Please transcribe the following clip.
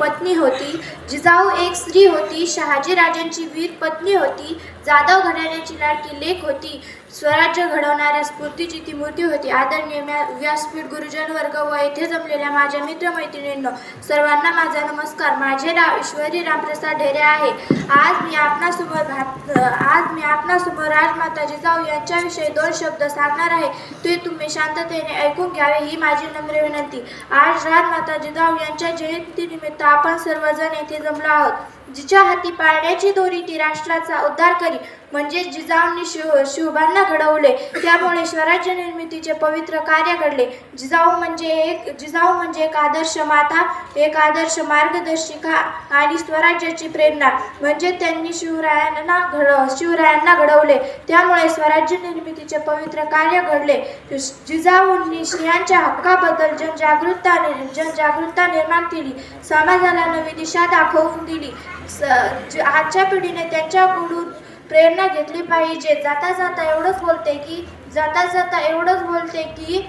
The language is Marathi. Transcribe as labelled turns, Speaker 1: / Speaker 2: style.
Speaker 1: पत्नी होती. जिजाऊ एक स्त्री होती. शहाजी राजांची वीर पत्नी होती. जाधव घराण्याची लाडकी लेक होती. स्वराज्य घडवणाऱ्या स्फूर्तीची ती मूर्ती होती. आदरणीय व्यासपीठ, गुरुजन वर्ग व येथे जमलेल्या माझ्या मित्रमैत्रिणींनो, सर्वांना माझा नमस्कार. माझे नाव ईश्वरी रामप्रसाद ढेरे आहे. आज मी आपणासमोर राजमाता जिजाऊ यांच्याविषयी 2 शब्द सांगणार आहे. ते तुम्ही शांततेने ऐकून घ्यावे ही माझी नम्र विनंती. आज राजमाता जिजाऊ यांच्या जयंतीनिमित्त आपण सर्वजण येथे जमलो आहोत. जिच्या हाती पाळण्याची दोरी ती राष्ट्राचा उद्धार करी, म्हणजे जिजाऊंनी शिवबांना घडवले, त्यामुळे स्वराज्य निर्मितीचे पवित्र कार्य घडले. जिजाऊ म्हणजे एक आदर्श माता, एक आदर्श मार्गदर्शिका आणि स्वराज्याची प्रेरणा, म्हणजे त्यांनी शिवरायांना घडवले, त्यामुळे स्वराज्य निर्मितीचे पवित्र कार्य घडले. जिजाऊंनी स्त्रियांच्या हक्काबद्दल जनजागृतता निर्माण केली, समाजाला नवी दिशा दाखवून दिली. आजच्या पिढीने त्यांच्याकडून प्रेरणा घेतली पाहिजे. जाता जाता एवढंच बोलते की